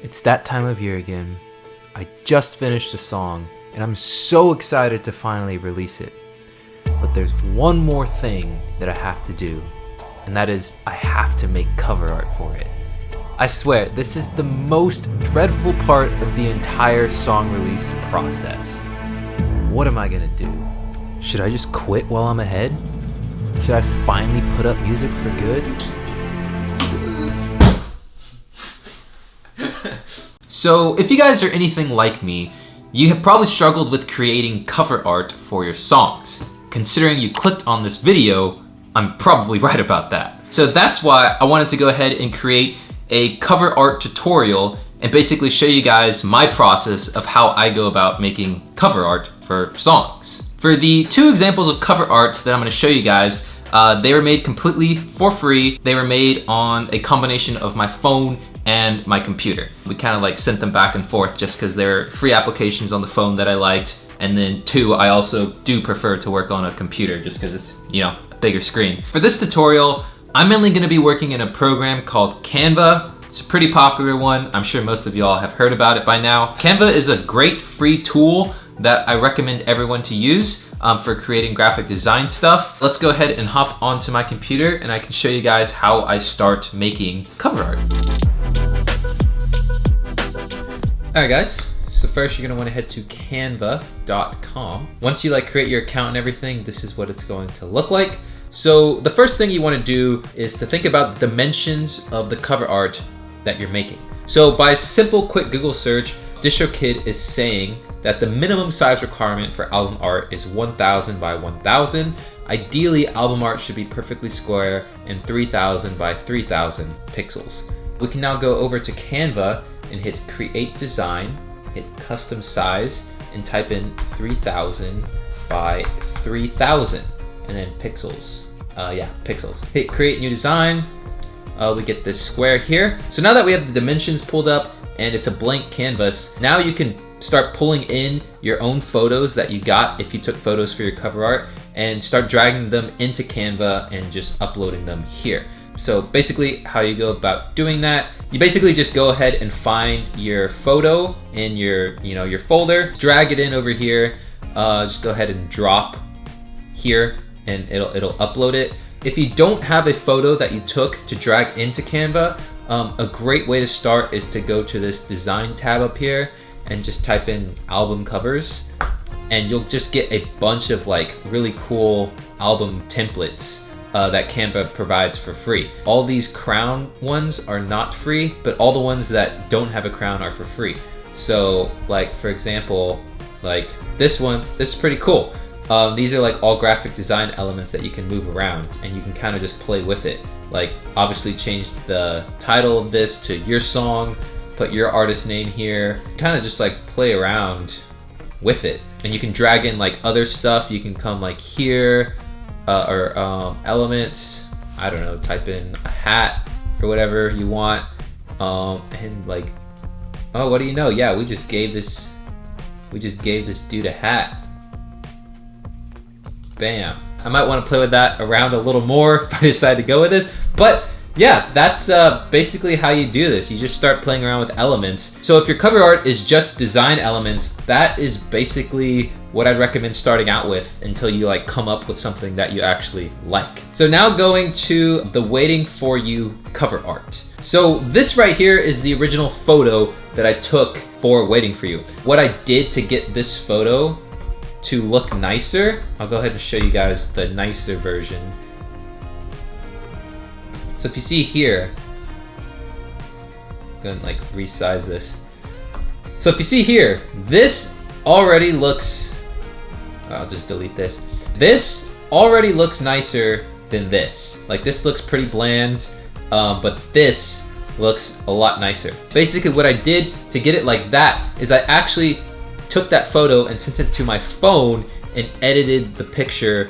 It's that time of year again. I just finished a song and I'm so excited to finally release it. But there's one more thing that I have to do, and that is I have to make cover art for it. I swear, this is the most dreadful part of the entire song release process. What am I gonna do? Should I just quit while I'm ahead? Should I finally put up music for good? So, if you guys are anything like me, you have probably struggled with creating cover art for your songs. Considering you clicked on this video, I'm probably right about that. So that's why I wanted to go ahead and create a cover art tutorial and basically show you guys my process of how I go about making cover art for songs. For the two examples of cover art that I'm gonna show you guys, they were made completely for free. They were made on a combination of my phone and my computer. We kind of like sent them back and forth just because they're free applications on the phone that I liked. And then two, I also do prefer to work on a computer just because it's, you know, a bigger screen. For this tutorial, I'm mainly gonna be working in a program called Canva. It's a pretty popular one. I'm sure most of y'all have heard about it by now. Canva is a great free tool that I recommend everyone to use for creating graphic design stuff. Let's go ahead and hop onto my computer and I can show you guys how I start making cover art. All right guys, so first you're gonna wanna head to canva.com. Once you create your account and everything, this is what it's going to look like. So the first thing you wanna do is to think about the dimensions of the cover art that you're making. So by a simple quick Google search, Distrokid is saying that the minimum size requirement for album art is 1000 by 1000. Ideally, album art should be perfectly square and 3000 by 3000 pixels. We can now go over to Canva and hit Create Design, hit Custom Size, and type in 3000 by 3000, and then pixels. Pixels. Hit Create New Design. We get this square here. So now that we have the dimensions pulled up and it's a blank canvas, now you can start pulling in your own photos that you got if you took photos for your cover art and start dragging them into Canva and just uploading them here. So basically how you go about doing that, you basically just go ahead and find your photo in your folder, drag it in over here, just go ahead and drop here and it'll upload it. If you don't have a photo that you took to drag into Canva, a great way to start is to go to this design tab up here and just type in album covers, and you'll just get a bunch of really cool album templates that Canva provides for free. All these crown ones are not free, but all the ones that don't have a crown are for free. So for example, this one, this is pretty cool. These are all graphic design elements that you can move around and you can kind of just play with it. Obviously change the title of this to your song, put your artist name here, kind of just play around with it. And you can drag in other stuff. You can come here, or elements, I don't know, type in a hat or whatever you want. And oh, what do you know? Yeah, we just gave this dude a hat. Bam. I might want to play with that around a little more if I decide to go with this, but yeah, that's basically how you do this. You just start playing around with elements. So if your cover art is just design elements, that is basically what I'd recommend starting out with until you come up with something that you actually like. So now going to the waiting for you cover art. So this right here is the original photo that I took for Waiting for You. What I did to get this photo to look nicer, I'll go ahead and show you guys the nicer version. So if you see here, I'm gonna resize this. So if you see here, this already looks, I'll just delete this. This already looks nicer than this. This looks pretty bland, but this looks a lot nicer. Basically what I did to get it like that is I actually took that photo and sent it to my phone and edited the picture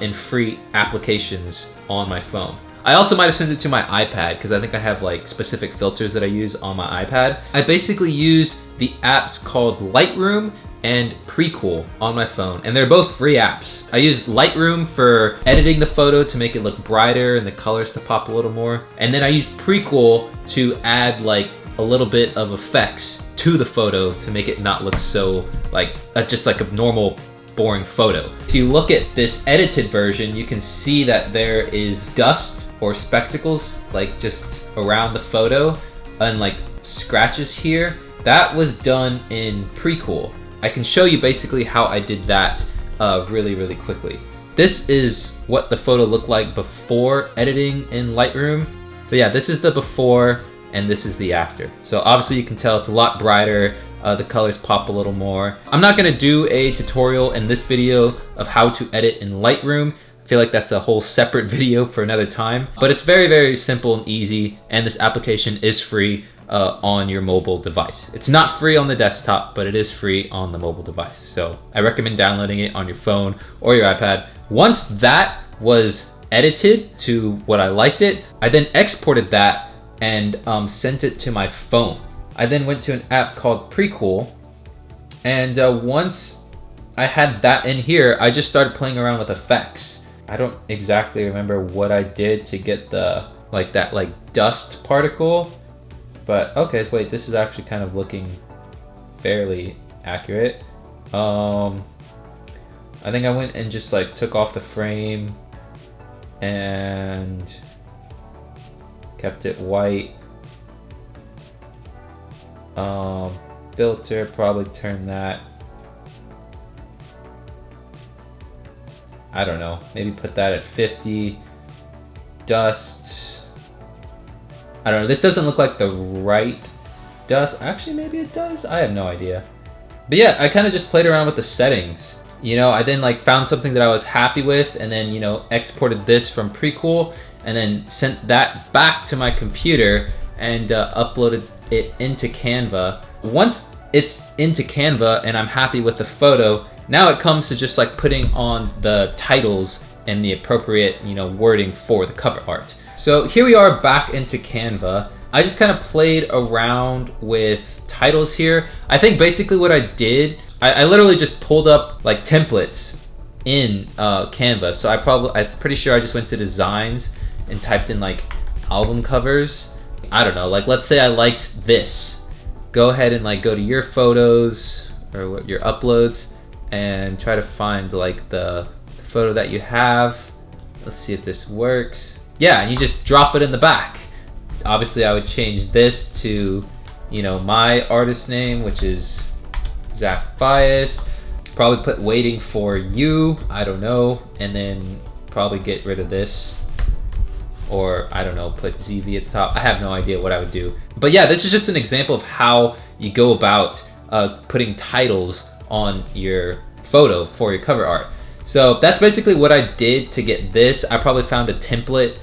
in free applications on my phone. I also might have sent it to my iPad because I think I have specific filters that I use on my iPad. I basically use the apps called Lightroom and Precool on my phone, and they're both free apps. I used Lightroom for editing the photo to make it look brighter and the colors to pop a little more. And then I used Precool to add like a little bit of effects to the photo to make it not look so like just like a normal boring photo. If you look at this edited version, you can see that there is dust or spectacles like just around the photo and like scratches here. That was done in Precool. I can show you basically how I did that really quickly. This is what the photo looked like before editing in Lightroom. So yeah, this is the before and this is the after. So obviously you can tell it's a lot brighter. The colors pop a little more. I'm not gonna do a tutorial in this video of how to edit in Lightroom. I feel like that's a whole separate video for another time, but it's very simple and easy, and this application is free on your mobile device. It's not free on the desktop, but it is free on the mobile device. So I recommend downloading it on your phone or your iPad. Once that was edited to what I liked it, I then exported that and sent it to my phone. I then went to an app called Precool, and once I had that in here, I just started playing around with effects. I don't exactly remember what I did to get the that dust particle, but okay, so wait, this is actually kind of looking fairly accurate. I think I went and just like took off the frame and kept it white. Filter, probably turn that, I don't know, maybe put that at 50. Dust, I don't know, this doesn't look like the right dust. Actually, maybe it does, I have no idea. But yeah, I kind of just played around with the settings. You know, I then like found something that I was happy with, and then, you know, exported this from Precool and then sent that back to my computer and uploaded it into Canva. Once it's into Canva and I'm happy with the photo, now it comes to just like putting on the titles and the appropriate, you know, wording for the cover art. So here we are back into Canva. I just kind of played around with titles here. I think basically what I did, I literally just pulled up like templates in Canva. So I'm pretty sure I just went to designs and typed in like album covers. I don't know, like let's say I liked this. Go ahead and like go to your photos or what your uploads and try to find like the photo that you have. Let's see if this works. Yeah, and you just drop it in the back. Obviously I would change this to, you know, my artist name, which is Valles. Probably put waiting for you, I don't know, and then probably get rid of this. Or I don't know, put ZV at the top. I have no idea what I would do. But yeah, this is just an example of how you go about putting titles on your photo for your cover art. So that's basically what I did to get this. I probably found a template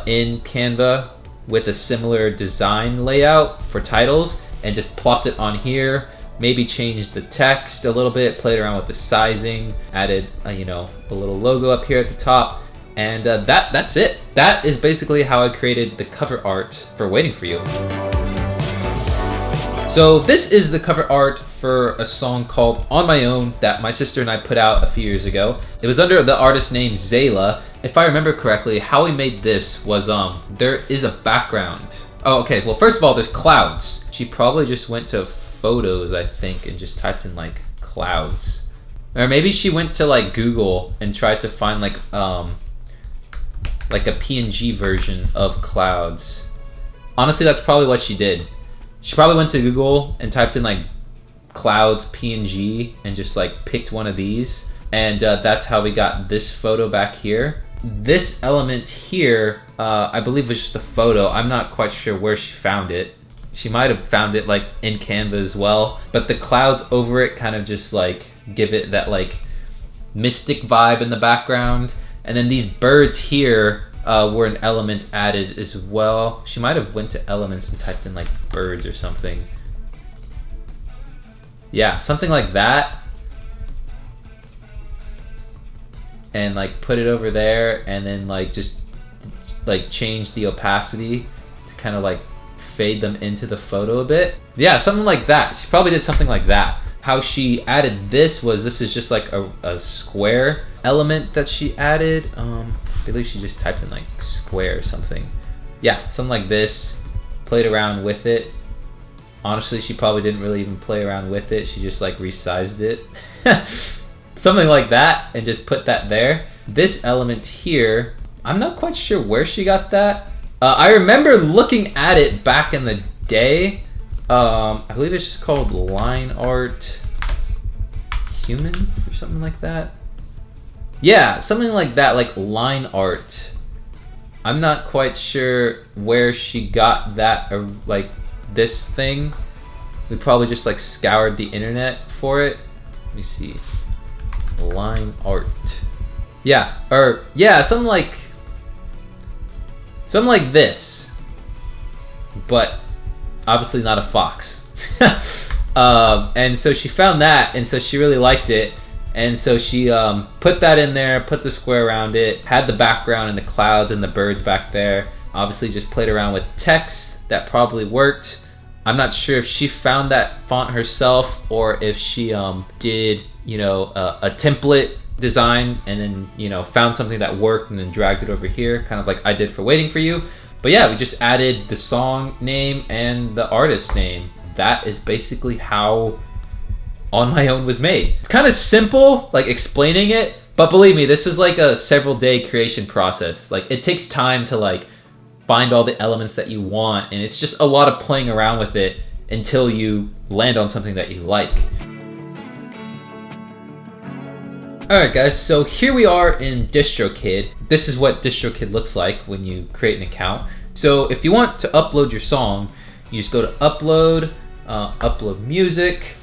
in Canva with a similar design layout for titles and just plopped it on here. Maybe changed the text a little bit, played around with the sizing, added you know, a little logo up here at the top. And that's it. That is basically how I created the cover art for Waiting For You. So this is the cover art for a song called On My Own that my sister and I put out a few years ago. It was under the artist name Zayla. If I remember correctly, how we made this was there is a background. Oh, okay, well first of all, there's clouds. She probably just went to photos, I think, and just typed in like clouds. Or maybe she went to like Google and tried to find like a PNG version of clouds. Honestly, that's probably what she did. She probably went to Google and typed in like clouds PNG and just like picked one of these. And that's how we got this photo back here. This element here, I believe was just a photo. I'm not quite sure where she found it. She might have found it like in Canva as well. But the clouds over it kind of just like give it that like mystic vibe in the background. And then these birds here were an element added as well. She might have went to elements and typed in like birds or something. Yeah, something like that. And like put it over there and then like just like change the opacity to kind of like fade them into the photo a bit. Yeah, something like that. She probably did something like that. how she added this is just like a square element that she added. I believe she just typed in like square or something. Yeah, something like this. Played around with it. Honestly, she probably didn't really even play around with it. She just like resized it. Something like that, and just put that there. This element here, I'm not quite sure where she got that. I remember looking at it back in the day. I believe it's just called Line Art Human or something like that. Yeah, something like that, like line art. I'm not quite sure where she got that, or like this thing. We probably just like scoured the internet for it. Let me see. Line art. Yeah, or yeah, something like this. But obviously not a fox. And so she found that, and so she really liked it. And so she put that in there, put the square around it, had the background and the clouds and the birds back there. Obviously just played around with text. That probably worked. I'm not sure if she found that font herself or if she did, you know, a template design and then, you know, found something that worked and then dragged it over here, kind of like I did for Waiting for You. But yeah, we just added the song name and the artist name. That is basically how On My Own was made. It's kind of simple, like explaining it, but believe me, this was like a several day creation process. Like it takes time to like find all the elements that you want, and it's just a lot of playing around with it until you land on something that you like. Alright guys, so here we are in Distrokid. This is what Distrokid looks like when you create an account. So if you want to upload your song, you just go to upload, upload music.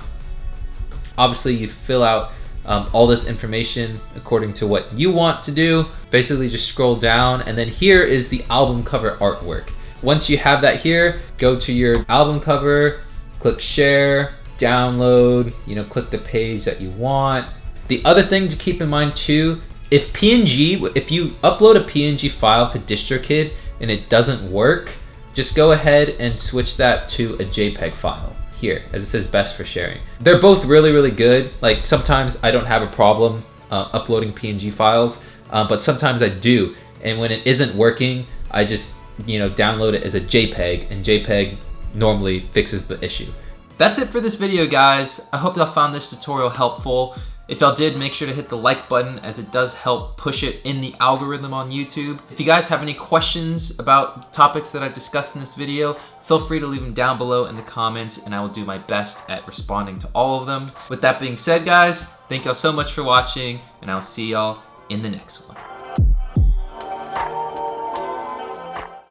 Obviously you'd fill out all this information according to what you want to do. Basically just scroll down, and then here is the album cover artwork. Once you have that here, go to your album cover, click share, download, you know, click the page that you want. The other thing to keep in mind too, if you upload a PNG file to Distrokid and it doesn't work, just go ahead and switch that to a JPEG file here, as it says best for sharing. They're both really, really good. Like sometimes I don't have a problem uploading PNG files, but sometimes I do. And when it isn't working, I just, you know, download it as a JPEG, and JPEG normally fixes the issue. That's it for this video, guys. I hope y'all found this tutorial helpful. If y'all did, make sure to hit the like button, as it does help push it in the algorithm on YouTube. If you guys have any questions about topics that I discussed in this video, feel free to leave them down below in the comments, and I will do my best at responding to all of them. With that being said, guys, thank y'all so much for watching, and I'll see y'all in the next one.